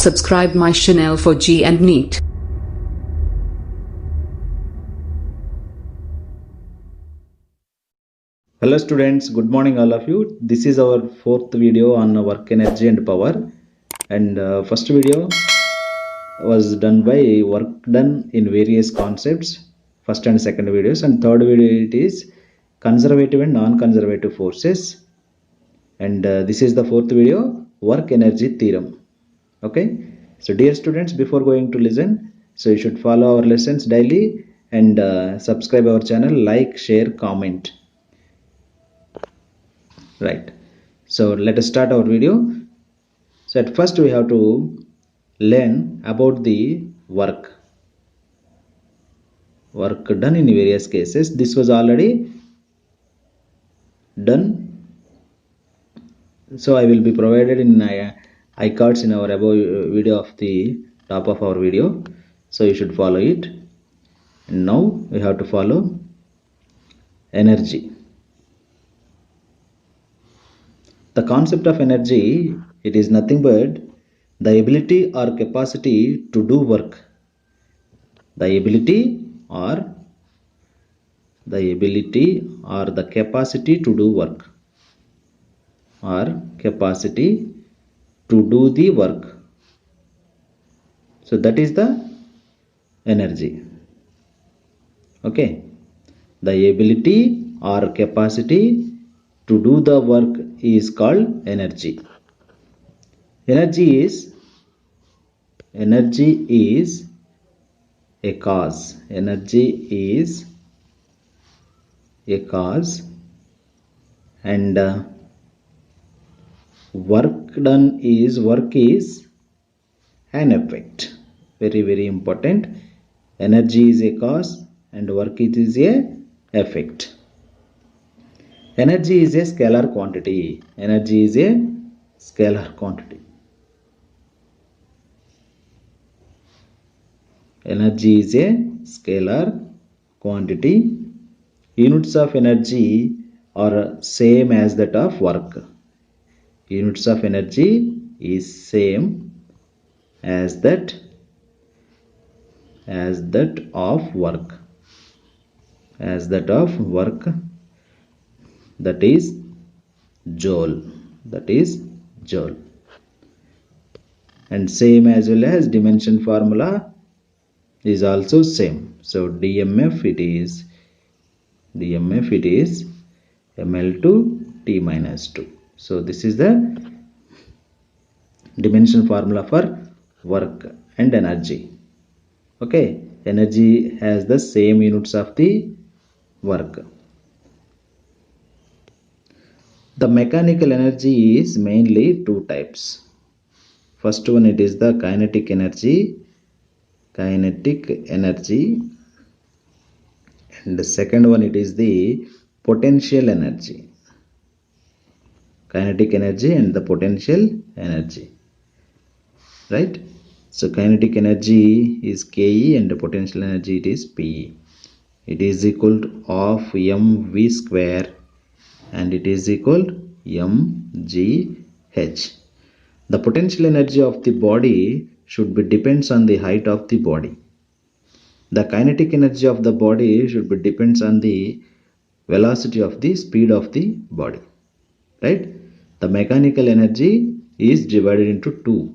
subscribe my channel for G and NEET. Hello students, good morning all of you. This is our fourth video on work, energy and power, and first video was done by work done in various concepts, first and second videos, and third video it is conservative and non-conservative forces, and this is the fourth video, work energy theorem. Okay, so dear students, before going to listen, so you should follow our lessons daily and subscribe our channel, like, share, comment. Right, so let us start our video. So at first we have to learn about the work done in various cases. This was already done, so I will be provided in iCards in our above video of the top of our video, so you should follow it. And now we have to follow energy. The concept of energy, it is nothing but the ability or capacity to do work. The ability or the capacity to do work, or capacity to do the work. So that is the energy. Okay, the ability or capacity to do the work is called energy. Energy is a cause. Energy is a cause, and work is an effect. Very important. Energy is a cause and work it is a effect. Energy is a scalar quantity. Energy is a scalar quantity. Energy is a scalar quantity. Units of energy are same as that of work. Units of energy is same as that of work. That is joule. And same as well as dimension formula is also same. So DMF it is ml2 t minus 2. So this is the dimension formula for work and energy. Okay, energy has the same units of the work. The mechanical energy is mainly two types. First one, it is the kinetic energy, and the second one, it is the potential energy. Kinetic energy and the potential energy, right? So kinetic energy is Ke and the potential energy it is Pe. It is equal to of mv square and it is equal to mgh. The potential energy of the body should be depends on the height of the body. The kinetic energy of the body should be depends on the velocity of the speed of the body, right? The mechanical energy is divided into two.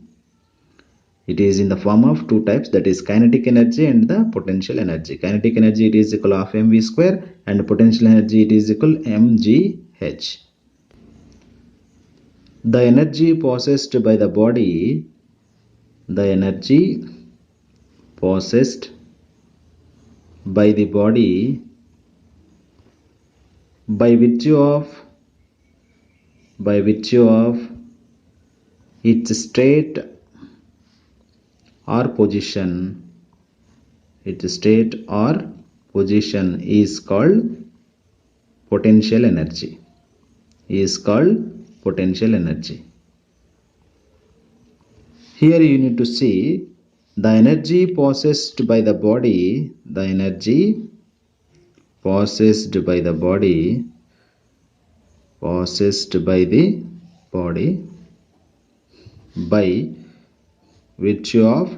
It is in the form of two types, that is kinetic energy and the potential energy. Kinetic energy it is equal of mv square and potential energy it is equal mgh. The energy possessed by the body, by virtue of its state or position, is called potential energy. Here you need to see the energy possessed by the body, by virtue of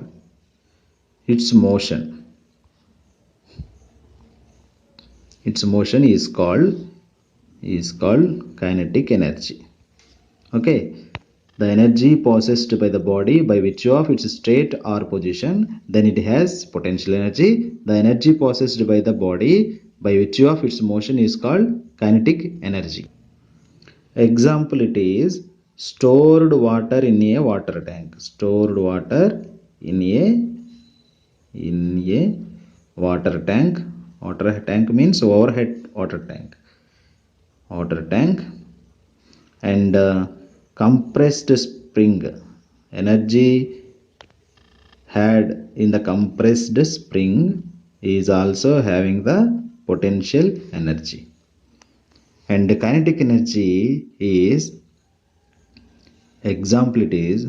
its motion. Its motion is called kinetic energy. Okay, the energy possessed by the body by virtue of its state or position, then it has potential energy. The energy possessed by the body by virtue of its motion is called kinetic energy. Example, it is stored water in a water tank. Stored water in a water tank. Water tank means overhead water tank. Water tank. And compressed spring. Energy had in the compressed spring is also having the potential energy. And the kinetic energy is, example, it is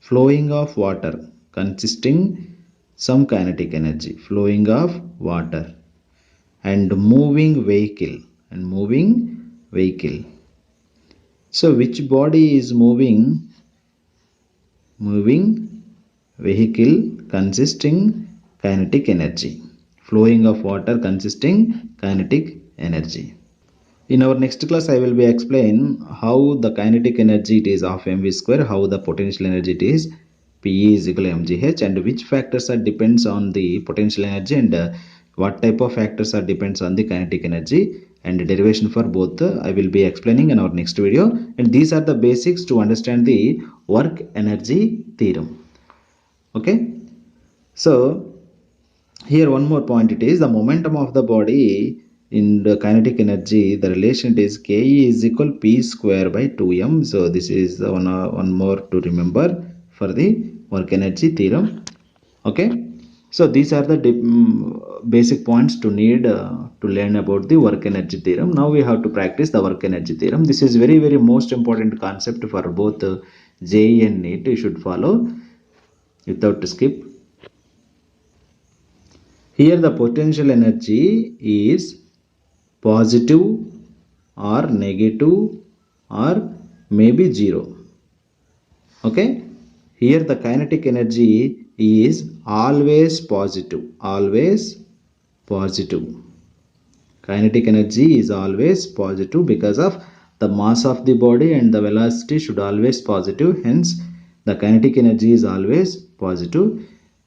flowing of water consisting some kinetic energy, flowing of water, and moving vehicle. So which body is moving? Moving vehicle consisting kinetic energy, flowing of water consisting kinetic energy. In our next class, I will be explain how the kinetic energy it is of mv square, how the potential energy it is Pe is equal to mgh, and which factors are depends on the potential energy, and what type of factors are depends on the kinetic energy, and derivation for both I will be explaining in our next video. And these are the basics to understand the work energy theorem. Okay, so here one more point, it is the momentum of the body in the kinetic energy. The relation is Ke is equal P square by 2m. So this is one more to remember for the work energy theorem. Okay, so these are the basic points to need to learn about the work energy theorem. Now we have to practice the work energy theorem. This is very most important concept for both JEE and NEET. You should follow without skip. Here the potential energy is positive or negative or maybe zero. Okay, here the kinetic energy is always positive. Kinetic energy is always positive because of the mass of the body, and the velocity should always positive, hence the kinetic energy is always positive.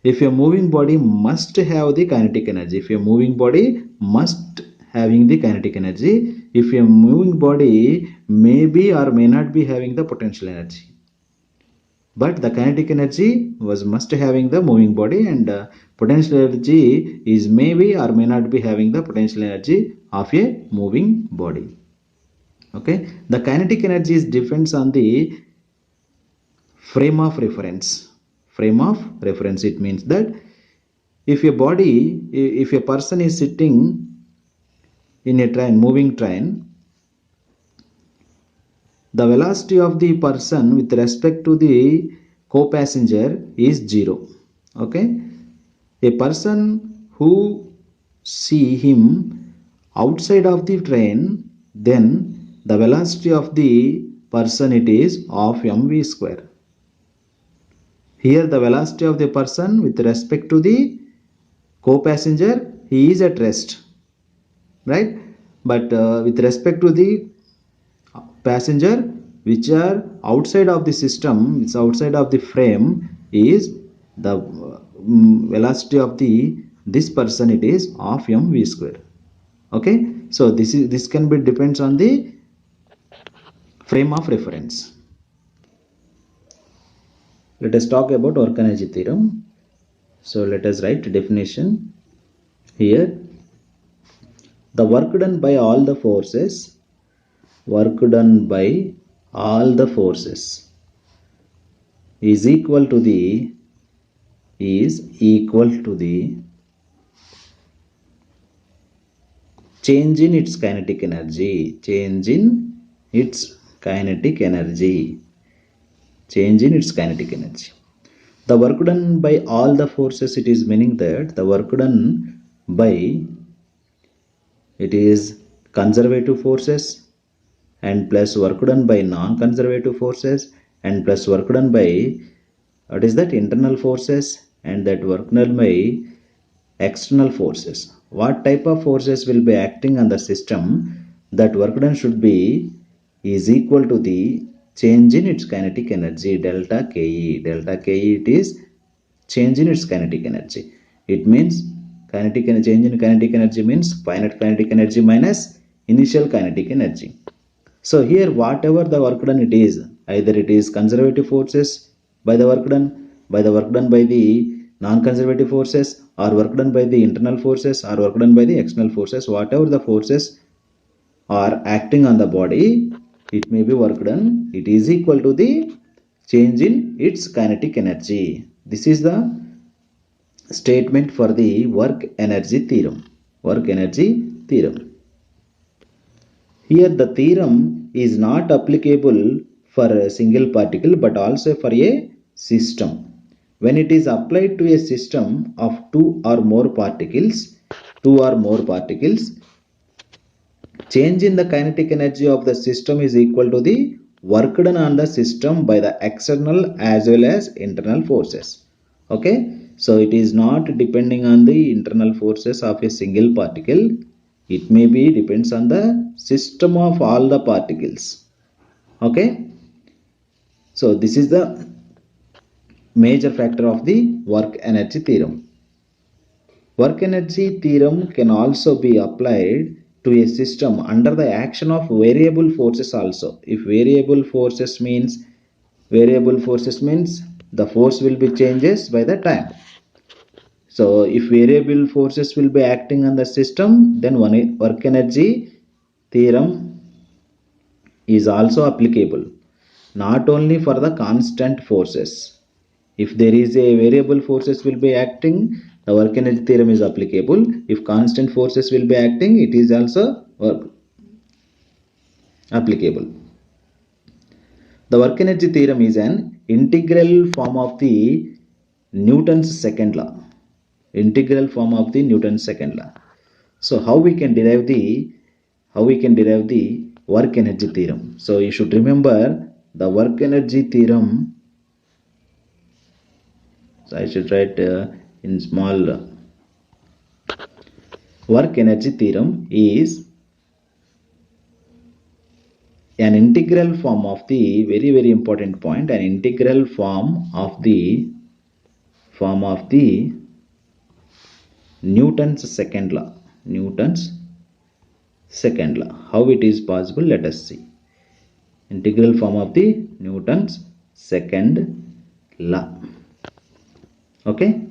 If a moving body must have the kinetic energy, if a moving body must having the kinetic energy, if a moving body may be or may not be having the potential energy, but the kinetic energy was must having the moving body, and potential energy is maybe or may not be having the potential energy of a moving body. Okay, the kinetic energy is depends on the frame of reference. It means that if a person is sitting in a train, moving train, the velocity of the person with respect to the co-passenger is 0. Okay, a person who see him outside of the train, then the velocity of the person it is of mv square. Here the velocity of the person with respect to the co-passenger, he is at rest, right? But with respect to the passenger which are outside of the system, it's outside of the frame, is the velocity of this person it is of mv square. Okay, so this can be depends on the frame of reference. Let us talk about work energy theorem. So let us write definition here. The work done by all the forces is equal to the change in its kinetic energy. The work done by all the forces, it is meaning that the work done by it is conservative forces, and plus work done by non-conservative forces, and plus work done by What is that? Internal forces, and that work done by external forces. What type of forces will be acting on the system? That work done should be is equal to the change in its kinetic energy, delta Ke. Delta Ke, it is change in its kinetic energy. It means change in kinetic energy means finite kinetic energy minus initial kinetic energy. So here whatever the work done it is, either it is conservative forces by the work done, by the non-conservative forces, or work done by the internal forces, or work done by the external forces, whatever the forces are acting on the body, it may be work done, it is equal to the change in its kinetic energy. This is the statement for the work energy theorem. Work energy theorem. Here the theorem is not applicable for a single particle but also for a system. When it is applied to a system of two or more particles, change in the kinetic energy of the system is equal to the work done on the system by the external as well as internal forces. Okay, so it is not depending on the internal forces of a single particle, it may be depends on the system of all the particles. Okay, so this is the major factor of the work energy theorem. Work energy theorem can also be applied to a system under the action of variable forces also. If variable forces means the force will be changes by the time. So if variable forces will be acting on the system, then one work energy theorem is also applicable, not only for the constant forces. If there is a variable forces will be acting, the work energy theorem is applicable. If constant forces will be acting, it is also applicable. The work energy theorem is an integral form of the Newton's second law. Integral form of the Newton's second law. So how we can derive the work energy theorem? So you should remember the work energy theorem. So I should write in small. Work energy theorem is an integral form of the very important point, an integral form of the Newton's second law. Newton's second law. How it is possible? Let us see. Integral form of the Newton's second law. Okay,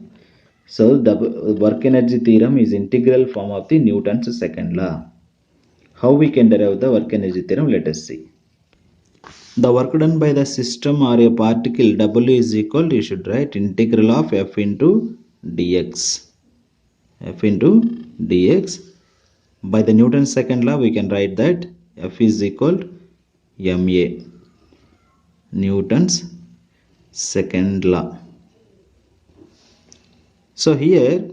so the work energy theorem is integral form of the Newton's second law. How we can derive the work energy theorem? Let us see. The work done by the system or a particle W is equal, you should write integral of F into dx. F into dx. By the Newton's second law, we can write that F is equal to ma. Newton's second law. So here,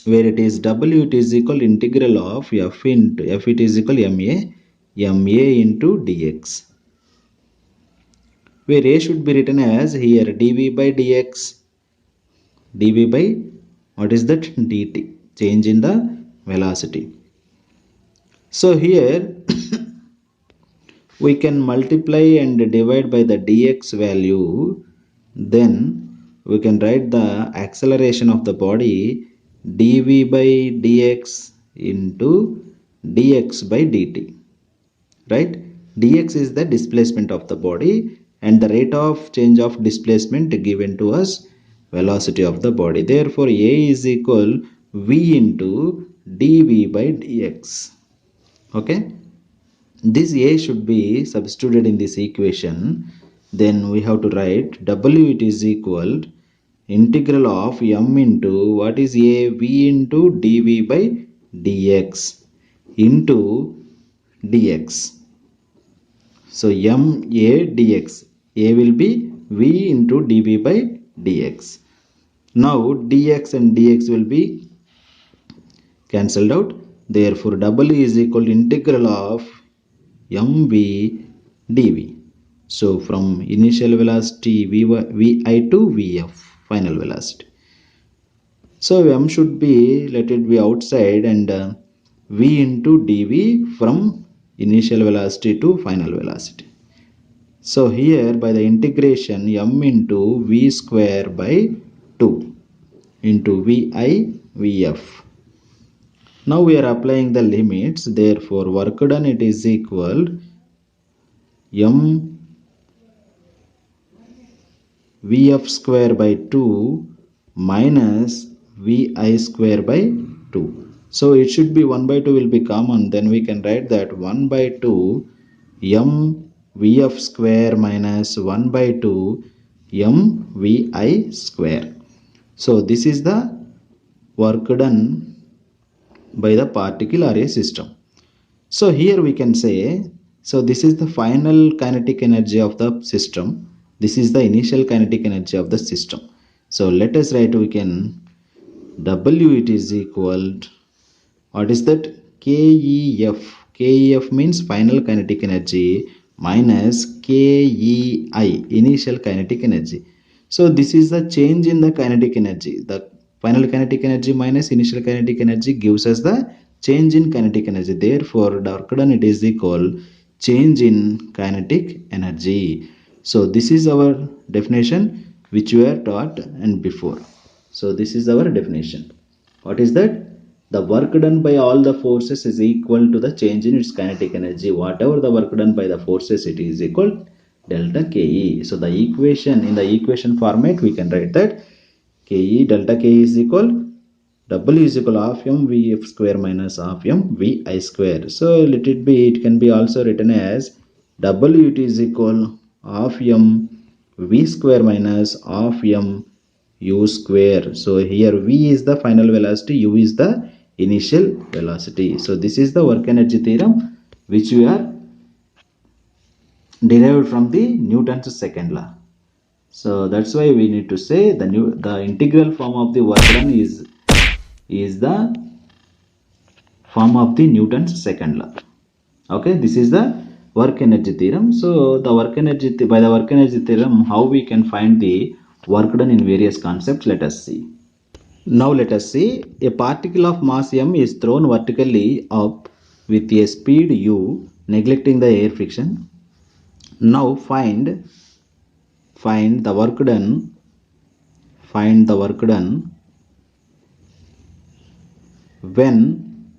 where it is W, it is equal integral of F into F, it is equal ma into dx. Where a should be written as here dv by dx, dv by what is that? dt, change in the velocity. So here we can multiply and divide by the dx value, then we can write the acceleration of the body dv by dx into dx by dt, right? Dx is the displacement of the body and the rate of change of displacement given to us velocity of the body. Therefore a is equal v into dv by dx. Okay, this a should be substituted in this equation. Then we have to write w, it is equal integral of m into what is a, v into dv by dx into dx. So m a dx, a will be v into dv by dx. Now dx and dx will be cancelled out. Therefore w is equal to integral of mv dv. So from initial velocity vi to vf, final velocity. So m should be, let it be outside, and v into dv from initial velocity to final velocity. So here by the integration m into v square by 2 into vi vf. Now we are applying the limits, therefore work done it is equal m vf square by 2 minus vi square by 2. So it should be 1 by 2 will be common, then we can write that 1 by 2 m vf square minus 1 by 2 m vi square. So this is the work done by the particle or a system. So here we can say, so this is the final kinetic energy of the system. This is the initial kinetic energy of the system. So let us write, we can W it is equal, what is that? KEF. KEF means final kinetic energy minus KEI, initial kinetic energy. So this is the change in the kinetic energy. The final kinetic energy minus initial kinetic energy gives us the change in kinetic energy. Therefore, work done it is equal change in kinetic energy. So this is our definition which we are taught and before. So this is our definition. What is that? The work done by all the forces is equal to the change in its kinetic energy. Whatever the work done by the forces, it is equal delta Ke. So the equation, in the equation format, we can write that Ke delta Ke is equal W is equal half m Vf square minus half m Vi square. So let it be, it can be also written as W it is equal half m V square minus half m U square. So here V is the final velocity, U is the initial velocity. So this is the work energy theorem which we are derived from the Newton's second law. So that's why we need to say the integral form of the work done is the form of the Newton's second law. Okay, this is the work energy theorem. So the work energy by the work energy theorem, how we can find the work done in various concepts, let us see. Now let us see, a particle of mass m is thrown vertically up with a speed u, neglecting the air friction. Now find the work done. Find the work done when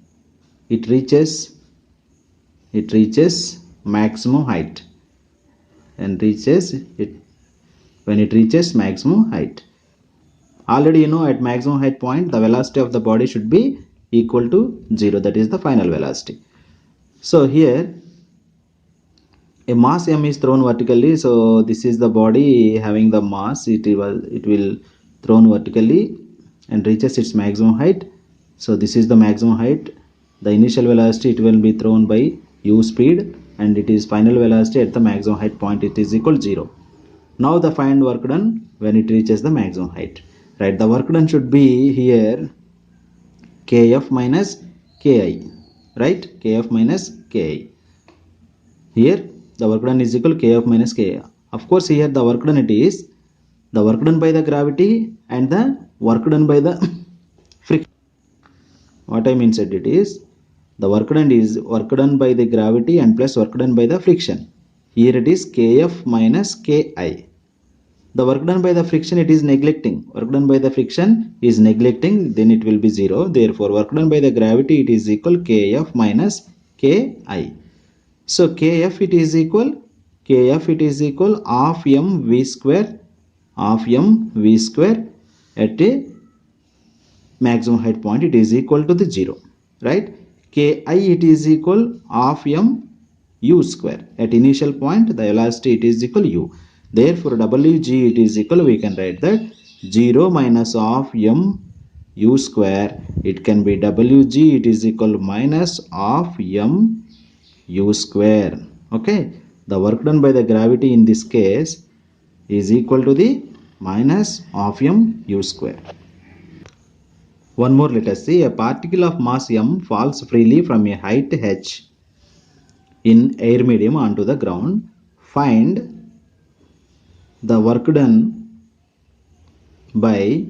it reaches maximum height, and when it reaches maximum height. Already you know, at maximum height point the velocity of the body should be equal to 0, that is the final velocity. So here a mass m is thrown vertically, so this is the body having the mass, it will thrown vertically and reaches its maximum height. So this is the maximum height. The initial velocity, it will be thrown by u speed, and it is final velocity at the maximum height point, it is equal 0. Now the find work done when it reaches the maximum height. Right, the work done should be here Kf minus Ki, right? Kf minus Ki. Here the work done is equal Kf minus Ki. Of course here the work done, it is the work done by the gravity and the work done by the friction. What I mean said, it is the work done is work done by the gravity and plus work done by the friction. Here it is Kf minus Ki. The work done by the friction, it is neglecting. Work done by the friction is neglecting, then it will be 0. Therefore, work done by the gravity, it is equal Kf minus Ki. So Kf it is equal half m v square at a maximum height point, it is equal to the 0, right? Ki it is equal half m u square. At initial point the velocity, it is equal u. Therefore Wg it is equal, we can write that 0 minus half m u square, it can be Wg it is equal minus half m u square. Okay, the work done by the gravity in this case is equal to the minus half m u square. One more, let us see, a particle of mass m falls freely from a height h in air medium onto the ground. Find the work done by,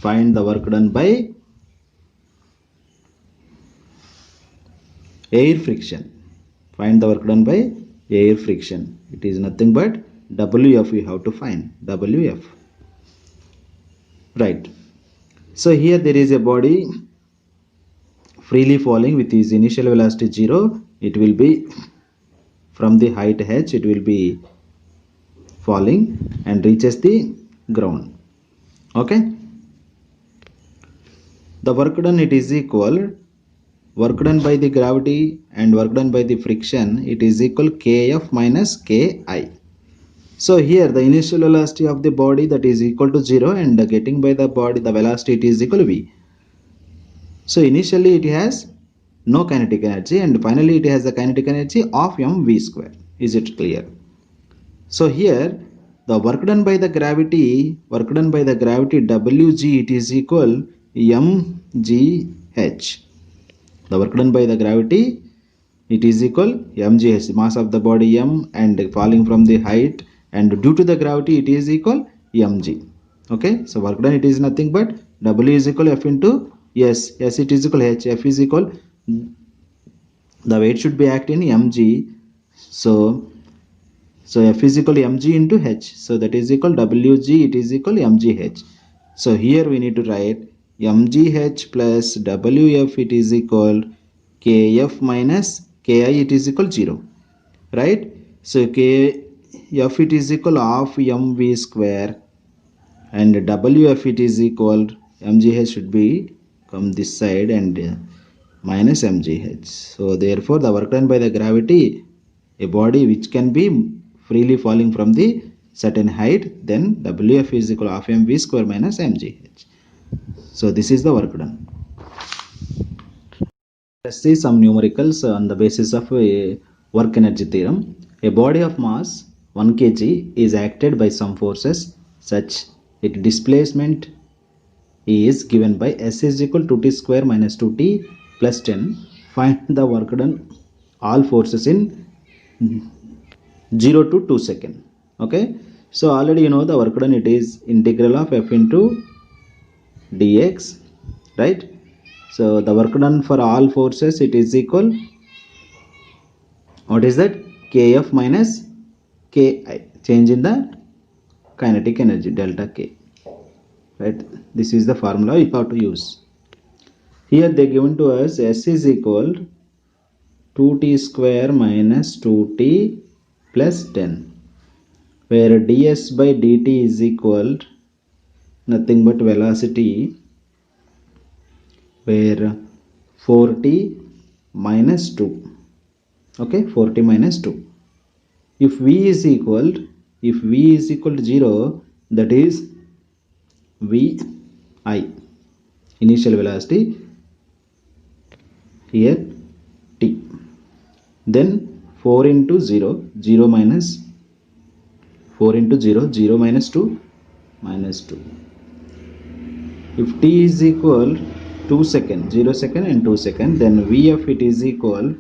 find the work done by air friction. Find the work done by air friction. It is nothing but Wf. We have to find Wf. Right. So here there is a body freely falling with its initial velocity 0. It will be from the height h, it will be falling and reaches the ground. Okay. The work done, it is equal work done by the gravity and work done by the friction, it is equal kf minus ki. So here the initial velocity of the body, that is equal to 0, and getting by the body the velocity, it is equal to v. So initially it has no kinetic energy and finally it has the kinetic energy of mv square. Is it clear? So here the work done by the gravity Wg, it is equal mgh. The work done by the gravity, it is equal mgh, mass of the body m and falling from the height, and due to the gravity it is equal mg. Okay, so work done, it is nothing but W is equal F into S. S it is equal H. F is equal, the weight should be act in mg. So F is equal mg into h. So that is equal Wg, it is equal mgh. So here we need to write mgh plus Wf, it is equal kf minus ki, it is equal 0. Right? So kf, it is equal of mv square, and Wf, it is equal, mgh should be come this side and minus mgh. So therefore the work done by the gravity, a body which can be freely falling from the certain height, then Wf is equal of mv square minus mgh. So this is the work done. Let's see some numericals on the basis of a work energy theorem. A body of mass 1 kg is acted by some forces such its displacement is given by S is equal to t square minus 2t plus 10. Find the work done all forces in 0 to 2 seconds. Okay, so already you know the work done, it is integral of f into dx, right? So the work done for all forces, it is equal, what is that, kf minus ki, change in the kinetic energy delta k. Right, this is the formula you have to use. Here they given to us S is equal 2t square minus 2t plus 10, where ds by dt is equal nothing but velocity, where 4t minus 2. Okay, 4t minus 2. If v is equal to 0, that is vi, initial velocity, here t, then 4 into 0, 0 minus 4 into 0, 0 minus 2, minus 2. If t is equal 2 seconds, 0 second and 2 second, then Vf, it is equal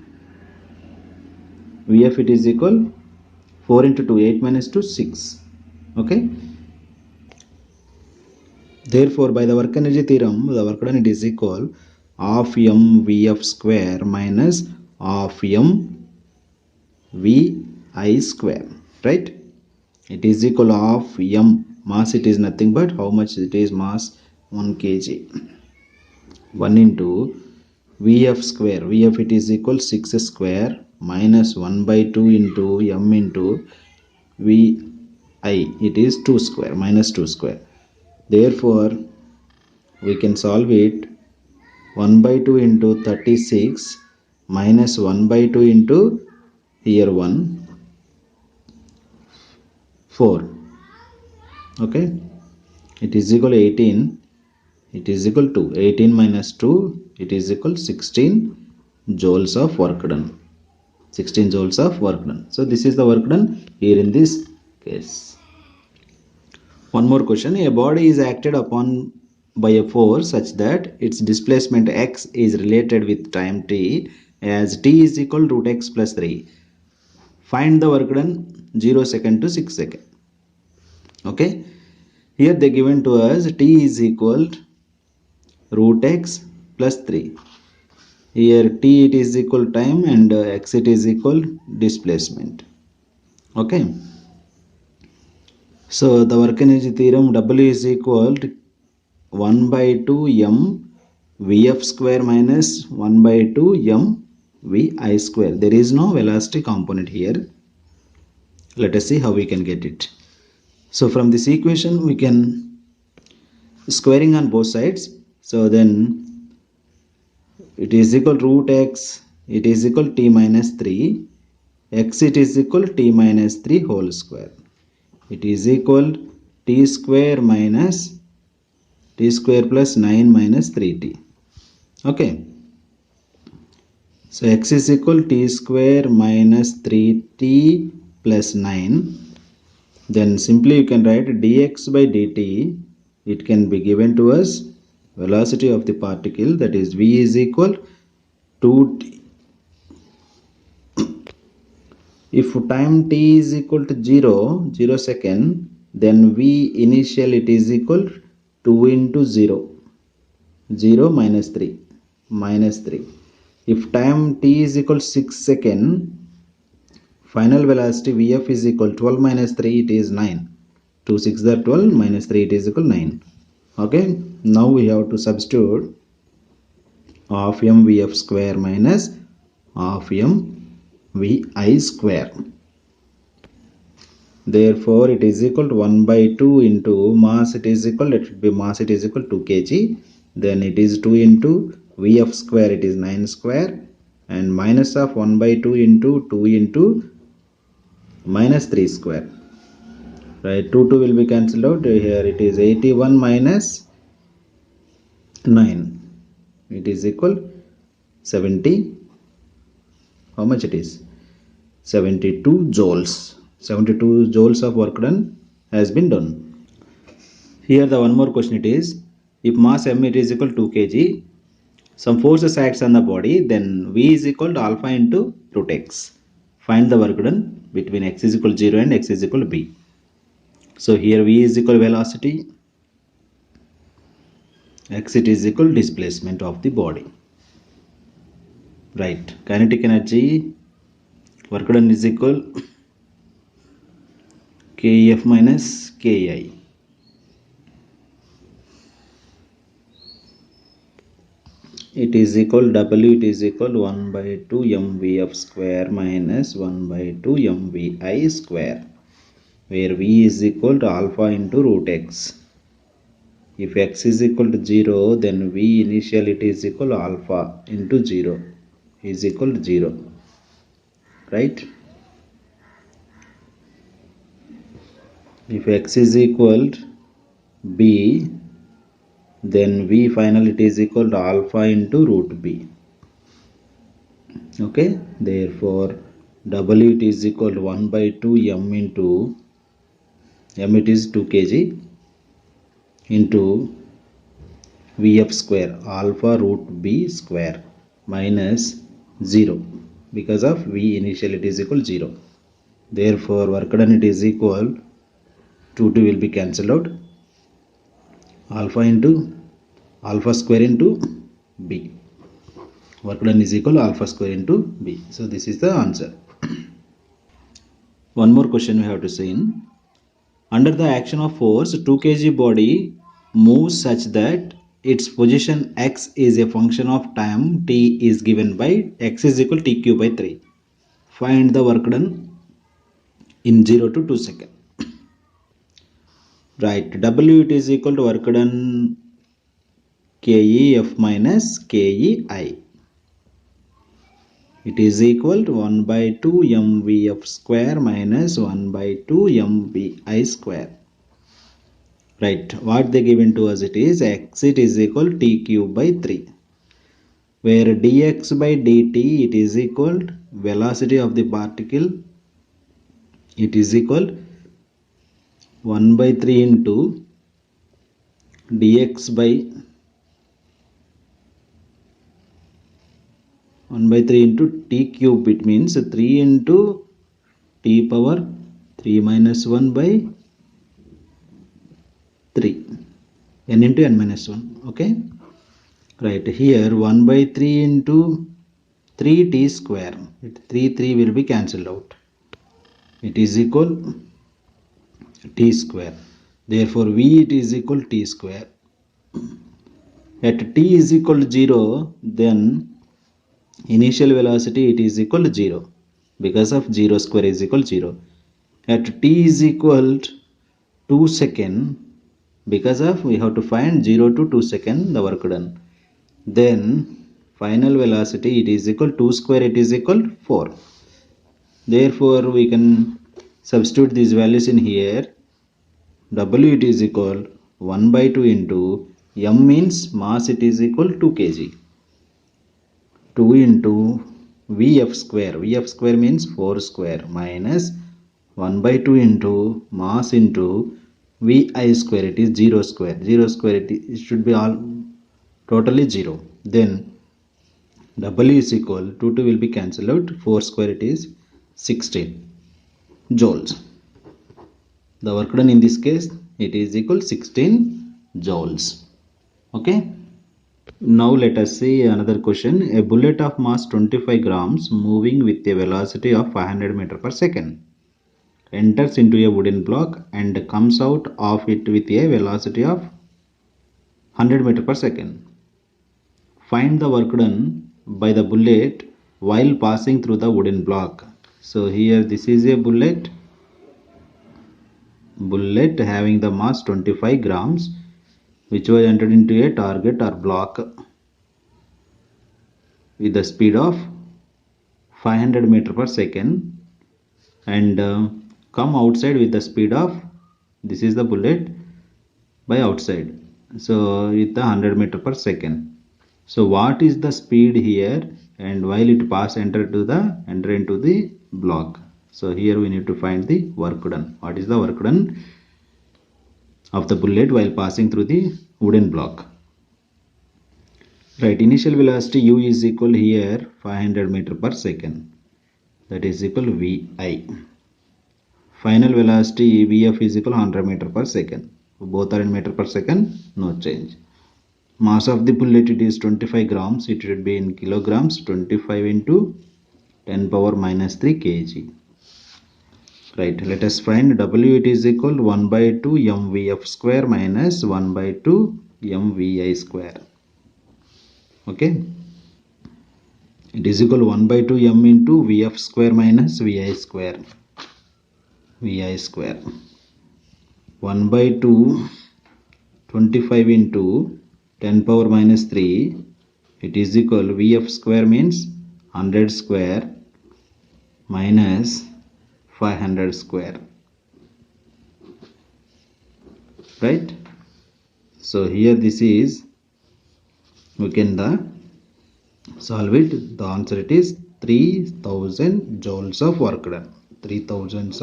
4 into 2, 8 minus 2, 6. Okay. Therefore, by the work energy theorem, the work done, it is equal of m Vf square minus of m Vi square. Right? It is equal of m mass, it is nothing but how much it is mass, 1 kg. 1 into Vf square. Vf, it is equal 6 square minus 1 by 2 into m into Vi. It is 2 square minus 2 square. Therefore, we can solve it. 1 by 2 into 36 minus 1 by 2 into here 1, 4. Okay, it is equal 18. It is equal to 18 minus 2. It is equal 16 joules of work done. 16 joules of work done. So this is the work done here in this case. One more question. A body is acted upon by a force such that its displacement x is related with time t as t is equal root x plus 3. Find the work done 0 second to 6 second. Okay, here they given to us t is equal to root x plus 3. Here t it is equal time and x it is equal displacement. Okay, so the work energy theorem W is equal to 1 by 2 m Vf square minus 1 by 2 m Vi square. There is no velocity component here. Let us see how we can get it. So from this equation we can squaring on both sides. So then it is equal to root x, it is equal to t minus 3, x it is equal to t minus 3 whole square. It is equal to t square minus t square plus 9 minus 3t. Okay. So x is equal to t square minus 3t plus 9. Then simply you can write dx by dt. It can be given to us velocity of the particle, that is v is equal to 2t. If time t is equal to 0 second, then v initial it is equal to 2 into 0 minus 3 minus 3. If time t is equal to 6 second, final velocity Vf is equal to 12 minus 3, it is 9. 2 6 are 12 minus 3 it is equal to 9. Okay, now we have to substitute half m Vf square minus half m Vi square. Therefore it is equal to 1 by 2 into mass it is equal, let it be mass it is equal to 2 kg. Then it is 2 into Vf square, it is 9 square, and minus of 1 by 2 into 2 into minus 3 square. Right, 2 will be cancelled out. Here it is 81 minus 9. It is equal 70. How much it is? 72 joules. 72 joules of work done has been done. Here the one more question it is, if mass m it is equal to 2 kg, some forces acts on the body, then V is equal to alpha into root x. Find the work done between x is equal to 0 and x is equal to b. So here V is equal to velocity, x it is equal to displacement of the body. Right, kinetic energy work done is equal Kef minus Ki. It is equal W, it is equal 1 by 2 mvf square minus 1 by 2 mvi square, where v is equal to alpha into root x. If x is equal to 0, then v initial it is equal to alpha into 0 is equal to 0. Right? If x is equal to b, then v final it is equal to alpha into root b. Okay, therefore w it is equal to 1 by 2 m into m it is 2 kg into vf square alpha root b square minus 0, because of v initial it is equal to 0. Therefore work done it is equal to 2 will be cancelled out, alpha into alpha square into b. Work done is equal to alpha square into b. So this is the answer. One more question we have to see in. Under the action of force, 2 kg body moves such that its position x is a function of time t is given by x is equal to t cube by 3. Find the work done in 0 to 2 seconds. Right, W it is equal to work done Kef minus Kei. It is equal to 1 by 2 mvf square minus 1 by 2 mvi square. Right, what they given to us it is x it is equal to t cube by 3, where dx by dt it is equal to velocity of the particle, it is equal 1 by 3 into dx by 1 by 3 into t cube, it means 3 into t power 3 minus 1 by 3, n into n minus 1. Okay, right, here 1 by 3 into 3 t square, 3 will be cancelled out, it is equal t square, therefore v it is equal t square. At t is equal to 0, then initial velocity it is equal to 0 because of 0 square is equal to 0. At t is equal to 2 second, because of we have to find 0 to 2 second the work done, then final velocity it is equal 2 square it is equal 4. Therefore we can substitute these values in here. W it is equal 1 by 2 into m means mass it is equal 2 kg, 2 into Vf square means 4 square minus 1 by 2 into mass into Vi square, it is 0 square, it should be all totally 0, then W is equal 2 will be cancelled out, 4 square it is 16 joules. The work done in this case it is equal 16 joules. Okay, now let us see another question. A bullet of mass 25 grams moving with a velocity of 500 meter per second enters into a wooden block and comes out of it with a velocity of 100 meter per second. Find the work done by the bullet while passing through the wooden block. So here this is a bullet having the mass 25 grams which was entered into a target or block with the speed of 500 meter per second and come outside with the speed of, this is the bullet by outside, so with the 100 meter per second. So what is the speed here and while it pass enter into the block? So here we need to find the work done. What is the work done of the bullet while passing through the wooden block? Right, initial velocity u is equal here 500 meter per second, that is equal Vi. Final velocity Vf is equal 100 meter per second, both are in meter per second, no change. Mass of the bullet it is 25 grams, it should be in kilograms, 25 into 10 power minus 3 kg. Right, let us find W, it is equal 1 by 2 mvf square minus 1 by 2 mvi square. Okay, it is equal 1 by 2 m into vf square minus vi square. 1 by 2 25 into 10 power minus 3, it is equal vf square means 100 square minus 500 square, right? So here this is, we can solve it. The answer it is 3000 joules of work done. 3000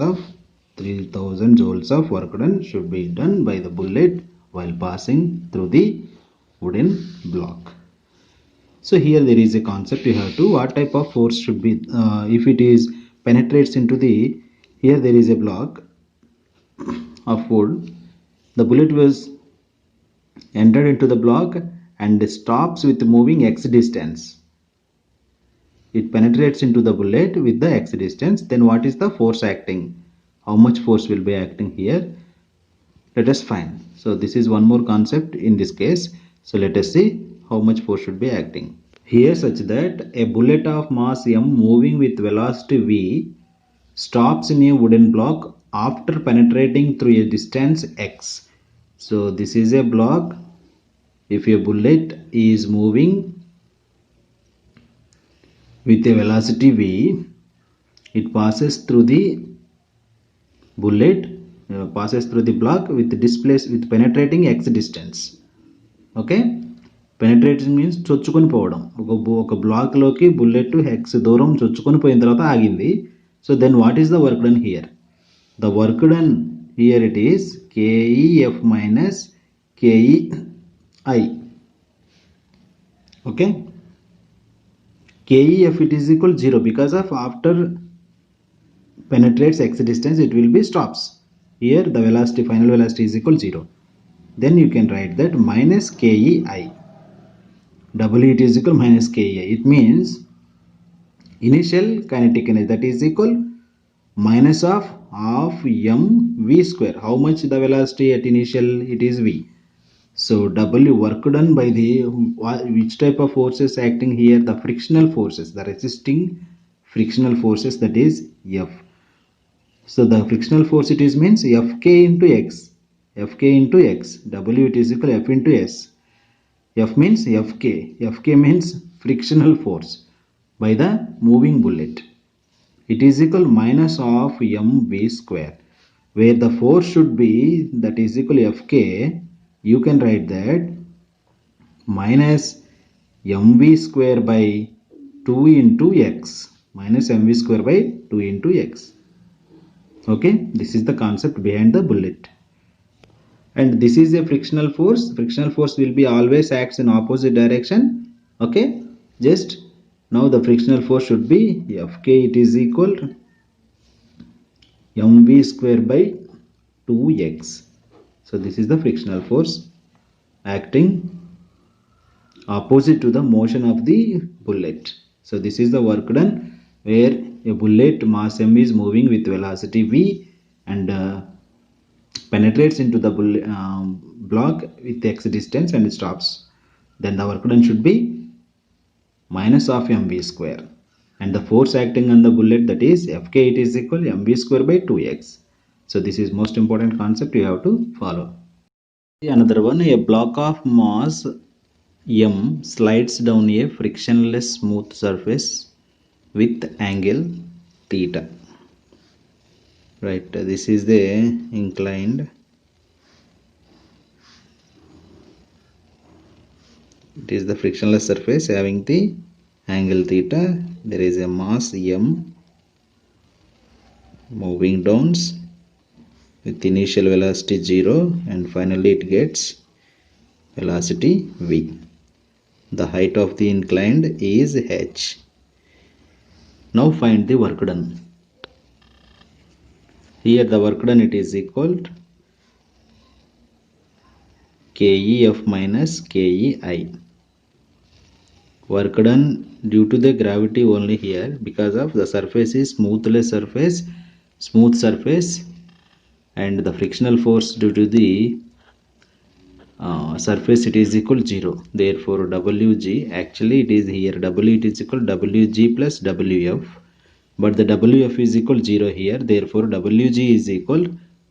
joules of work done should be done by the bullet while passing through the wooden block. So here there is a concept you have to, what type of force should be, if it is penetrates into the, here there is a block of wood, the bullet was entered into the block and stops with moving x distance. It penetrates into the bullet with the x distance, then what is the force acting? How much force will be acting here? Let us find. So this is one more concept in this case. So let us see how much force should be acting. Here such that a bullet of mass m moving with velocity v stops in a wooden block after penetrating through a distance x. So this is a block. If a bullet is moving with a velocity v, it passes through the bullet, passes through the block with penetrating x distance. Okay, penetrating means చొచ్చుకొని పోవడం. ఒక black లోకి bullet x దూరం చొచ్చుకొని పోయిన తర్వాత ఆగింది. So then what is the work done here? The work done here it is KEF minus KEI. Okay, KEF it is equal 0 because of after penetrates x distance, it will be stops. Here the velocity, final velocity is equal 0. Then you can write that minus KEI. W it is equal minus KEI. It means initial kinetic energy, that is equal minus of half mv square. How much the velocity at initial? It is v. So W work done by the which type of forces acting here? The frictional forces, the resisting frictional forces, that is F. So the frictional force it is means Fk into x. Fk into x. W it is equal F into s. F means Fk. Fk means frictional force by the moving bullet. It is equal minus of mv square. Where the force should be, that is equal Fk, you can write that minus mv square by 2 into x. Minus mv square by 2 into x. Okay, this is the concept behind the bullet. And this is a frictional force. Frictional force will be always acts in opposite direction. Okay, just now the frictional force should be Fk, it is equal mv square by 2x. So this is the frictional force acting opposite to the motion of the bullet. So this is the work done where a bullet mass m is moving with velocity v and penetrates into the block with x distance and stops. Then the work done should be minus of mv square. And the force acting on the bullet, that is Fk, it is equal mv square by 2x. So this is most important concept you have to follow. Another one, a block of mass m slides down a frictionless smooth surface with angle theta. Right, this is the inclined. It is the frictionless surface having the angle theta. There is a mass m moving down with initial velocity 0 and finally it gets velocity v. The height of the inclined is h. Now find the work done. Here the work done, it is equal to KEF minus KEI. Work done due to the gravity only here, because of the surface is smooth surface, and the frictional force due to the surface it is equal 0. Therefore Wg, actually it is here W it is equal Wg plus Wf, but the Wf is equal 0 here. Therefore Wg is equal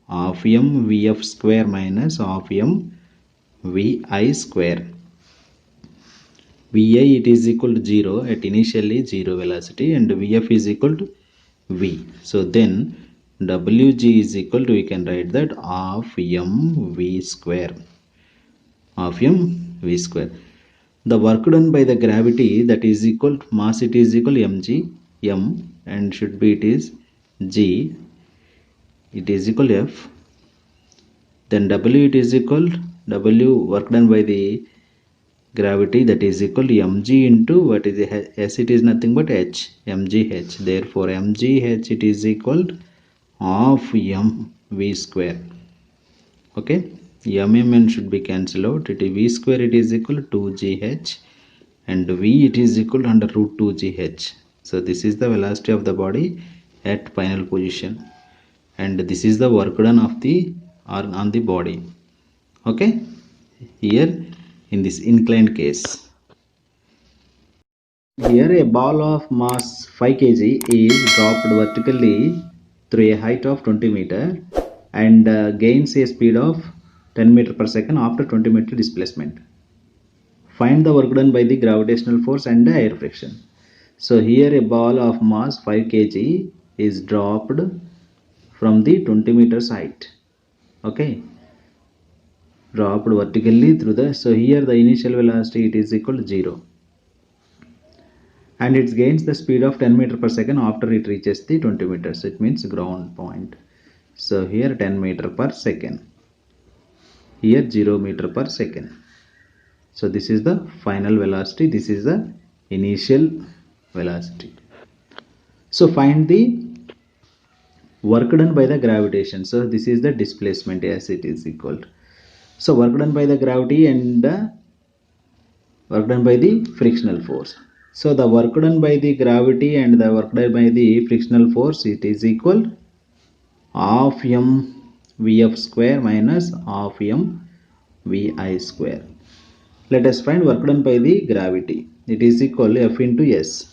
half m Vf square minus half m Vi square. Vi it is equal to 0 at initially 0 velocity, and Vf is equal to V. So then Wg is equal to, we can write that half m V square. Half m V square. The work done by the gravity, that is equal to mass, it is equal mg, m, and should be it is g, it is equal f. Then W it is equal W work done by the gravity, that is equal to mg into what is the s, it is nothing but h, mgh. Therefore mgh it is equal to half m V square. Okay, m should be cancelled out. It is V square, it is equal to 2gh, and V it is equal to under root 2gh. So this is the velocity of the body at final position, and this is the work done of the on the body. Okay, here in this inclined case, here a ball of mass 5 kg is dropped vertically through a height of 20 meter and gains a speed of 10 meter per second after 20 meter displacement. Find the work done by the gravitational force and air friction. So here a ball of mass 5 kg is dropped from the 20 meters height. Okay, dropped vertically through the, so here the initial velocity it is equal to 0, and it gains the speed of 10 meter per second after it reaches the 20 meters. It means ground point. So here 10 meter per second, here 0 meter per second. So this is the final velocity, this is the initial velocity. So find the work done by the gravitation. So this is the displacement as it is equal to. So work done by the gravity and the work done by the frictional force. So the work done by the gravity and the work done by the frictional force, it is equal half m vf square minus half m vi square. Let us find work done by the gravity. It is equal F into S.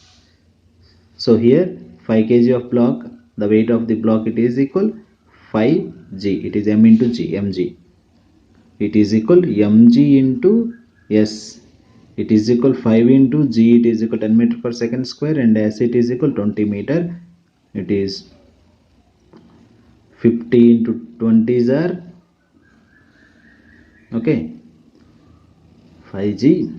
So here 5 kg of block, the weight of the block, it is equal 5g. It is m into g, mg. It is equal mg into S. It is equal 5 into g. It is equal 10 meter per second square, and S it is equal 20 meter. It is 50 into 20s are okay 5g.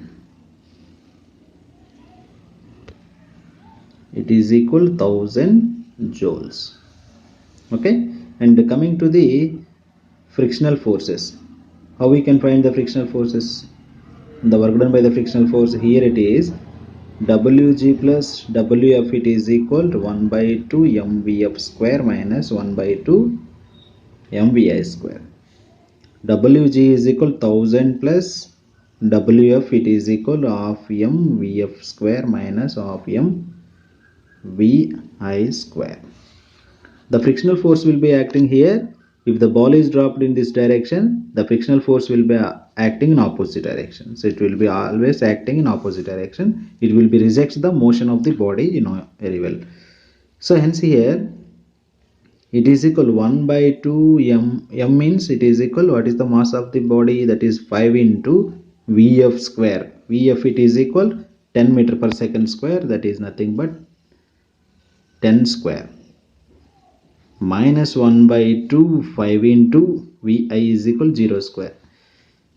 It is equal 1000 joules. Okay, and coming to the frictional forces, how we can find the frictional forces? The work done by the frictional force, here it is Wg plus Wf, it is equal to 1 by 2 mvf square minus 1 by 2 mvi square. Wg is equal 1000 plus Wf, it is equal to half m vf square minus half m vi square. The frictional force will be acting here. If the ball is dropped in this direction, the frictional force will be acting in opposite direction. So it will be always acting in opposite direction. It will be rejects the motion of the body, you know very well. So hence here it is equal 1 by 2 m. M means it is equal, what is the mass of the body? That is 5 into vf square. Vf it is equal 10 meter per second square, that is nothing but 10 square, minus 1 by 2 5 into vi is equal 0 square.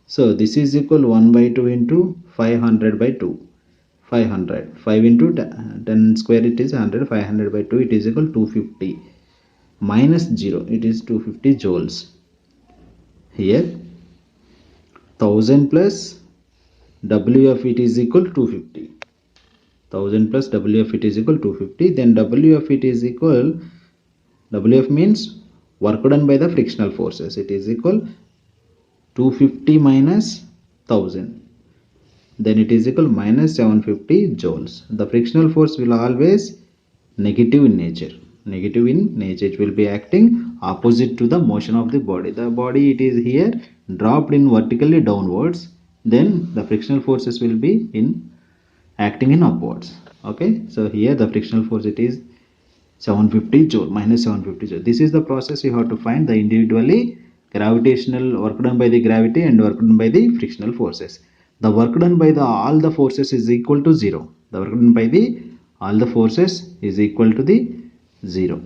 So this is equal 1 by 2 into 500 by 2, 500, 5 into 10 square, it is 100, 500 by 2, it is equal 250, minus 0, it is 250 joules. Here 1000 plus wf, it is equal 250, 1000 plus wf, it is equal 250. Then wf, it is equal, Wf means work done by the frictional forces, it is equal 250 minus 1000, then it is equal minus 750 joules. The frictional force will always negative in nature. Negative in nature, it will be acting opposite to the motion of the body. The body, it is here dropped in vertically downwards, then the frictional forces will be in acting in upwards. Okay, so here the frictional force, it is 750 joule, minus 750 joule. This is the process you have to find the individually gravitational work done by the gravity and work done by the frictional forces. The work done by the all the forces is equal to 0. The work done by the all the forces is equal to the 0.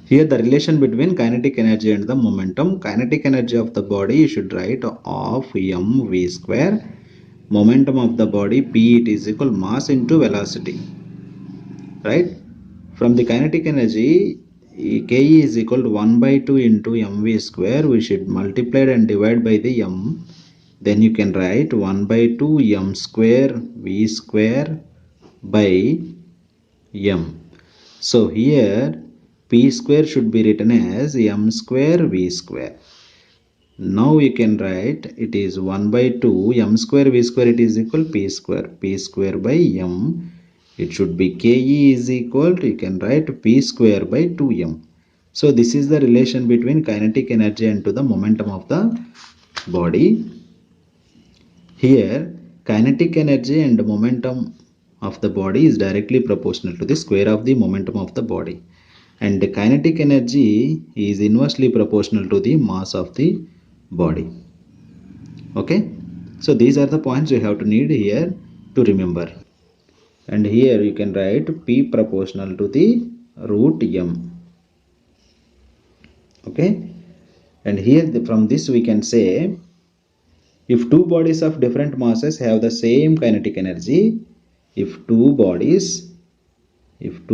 Here the relation between kinetic energy and the momentum. Kinetic energy of the body, you should write of mv square. Momentum of the body, p, it is equal mass into velocity. Right, from the kinetic energy, Ke is equal to 1 by 2 into mv square. We should multiply and divide by the m. Then you can write 1 by 2 m square v square by m. So here p square should be written as m square v square. Now you can write it is 1 by 2 m square v square, it is equal p square by m. It should be Ke is equal to, you can write p square by 2m. So this is the relation between kinetic energy and to the momentum of the body. Here kinetic energy and momentum of the body is directly proportional to the square of the momentum of the body, and the kinetic energy is inversely proportional to the mass of the body. Okay, so these are the points you have to need here to remember. And here you can write p proportional to the root m. Okay, and here from this we can say, if two bodies of different masses have the same kinetic energy, if two bodies of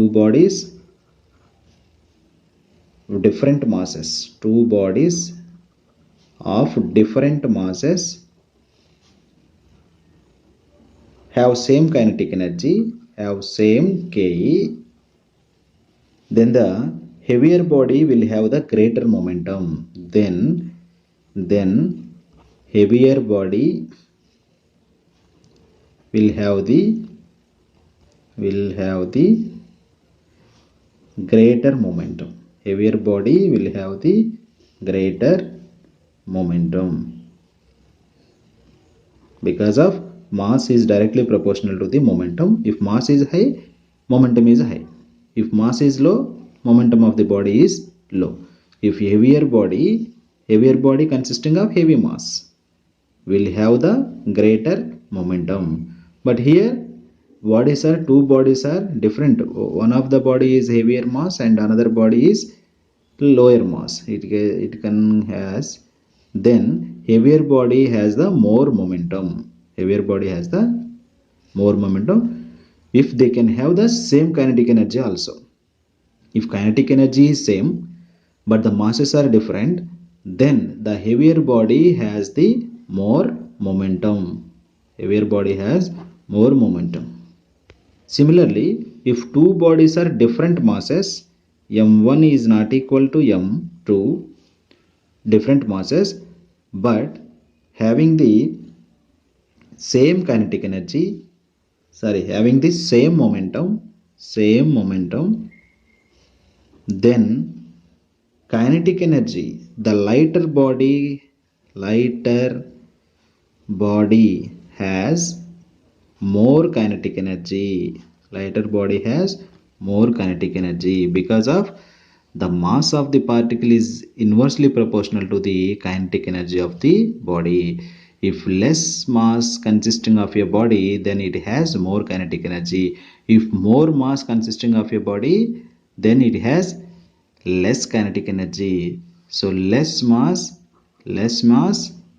different masses, two bodies of different masses have same kinetic energy, have same Ke, then the heavier body will have the greater momentum. Then heavier body will have the greater momentum. Heavier body will have the greater momentum because of mass is directly proportional to the momentum. If mass is high, momentum is high. If mass is low, momentum of the body is low. If heavier body consisting of heavy mass will have the greater momentum. But here two bodies are different. One of the body is heavier mass and another body is lower mass. It can has, then heavier body has the more momentum. Heavier body has the more momentum if they can have the same kinetic energy also. If kinetic energy is same but the masses are different, then the heavier body has the more momentum. Heavier body has more momentum. Similarly, if two bodies are different masses, m1 is not equal to m2, different masses, but having the same kinetic energy, having the same momentum, then kinetic energy, the lighter body has more kinetic energy. Lighter body has more kinetic energy because of the mass of the particle is inversely proportional to the kinetic energy of the body. If less mass consisting of your body, then it has more kinetic energy. If more mass consisting of your body, then it has less kinetic energy. So less mass,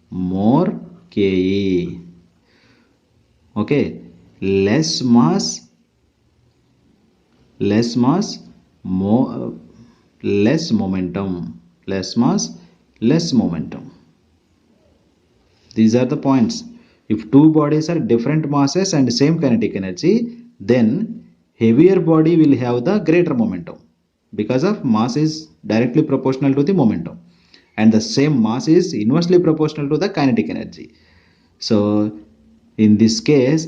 more Ke. Okay, less mass, more less momentum. Less mass, less momentum. These are the points. If two bodies are different masses and same kinetic energy, then heavier body will have the greater momentum because of mass is directly proportional to the momentum and the same mass is inversely proportional to the kinetic energy. So in this case,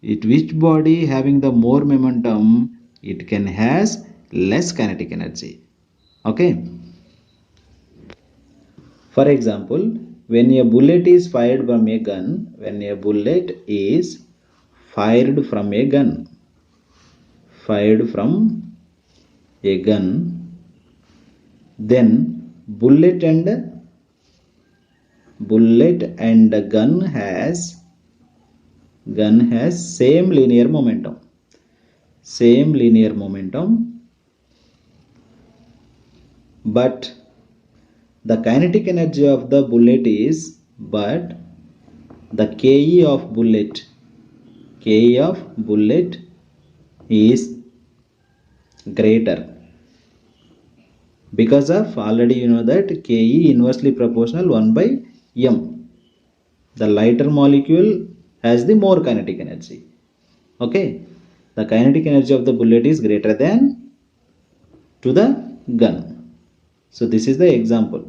which body having the more momentum, it can has less kinetic energy. Okay. For example, when a bullet is fired from a gun, then bullet and gun has same linear momentum. But the kinetic energy of the bullet is, but the Ke of bullet is greater because of already you know that Ke inversely proportional 1 by m. The lighter molecule has the more kinetic energy. Okay, the kinetic energy of the bullet is greater than to the gun. So this is the example.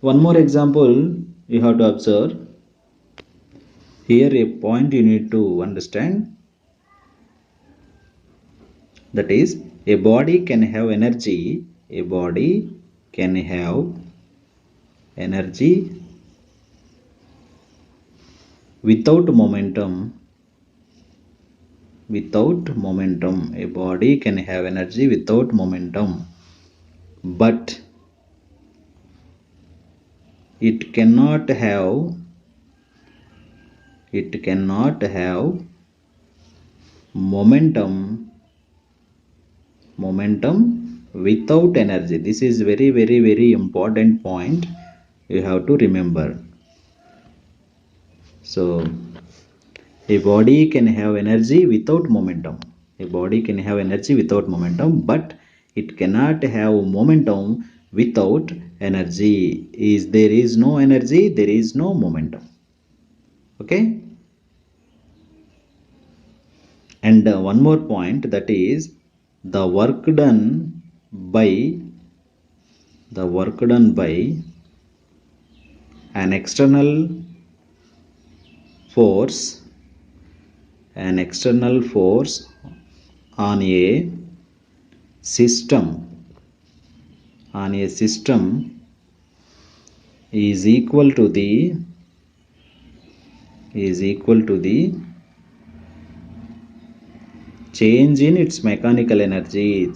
One more example you have to observe. Here a point you need to understand, that is a body can have energy without momentum. A body can have energy without momentum, but it cannot have momentum without energy. This is very, very, very important point you have to remember. So a body can have energy without momentum. But it cannot have momentum without energy. There is no energy, there is no momentum. Okay. And one more point, that is the work done by an external force on a system is equal to the change in its mechanical energy.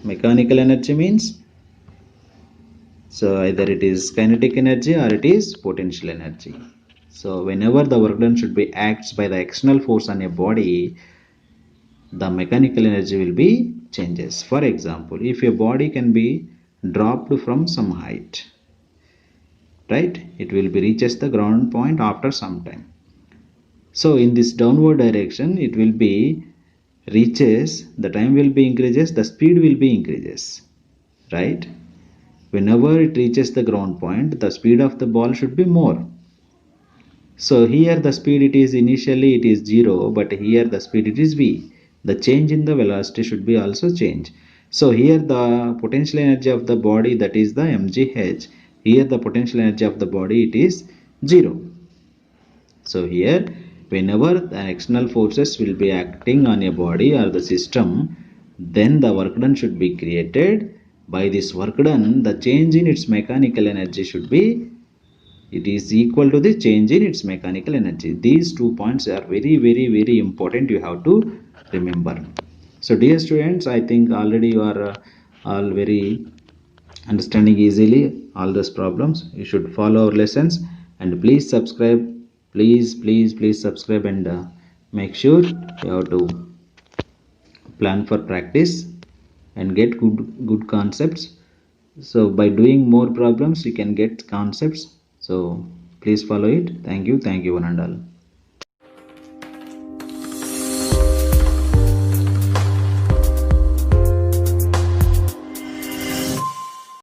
Mechanical energy means, so either it is kinetic energy or it is potential energy. So whenever the work done should be acts by the external force on a body, the mechanical energy will be changes. For example, if a body can be dropped from some height, right, it will be reaches the ground point after some time. So in this downward direction, it will be reaches, the time will be increases, the speed will be increases, right? Whenever it reaches the ground point, the speed of the ball should be more. So here the speed it is 0, but here the speed it is v. The change in the velocity should be also change. So here the potential energy of the body, that is the mgh. Here the potential energy of the body it is 0. So here whenever the external forces will be acting on a body or the system, then the work done should be created. By this work done, the change in its mechanical energy should be, it is equal to the change in its mechanical energy. These 2 points are very, very, very important, you have to remember. So dear students, I think already you are all very understanding easily all those problems. You should follow our lessons and please subscribe. Please subscribe and make sure you have to plan for practice and get good concepts. So by doing more problems you can get concepts. So please follow it. Thank you one and all.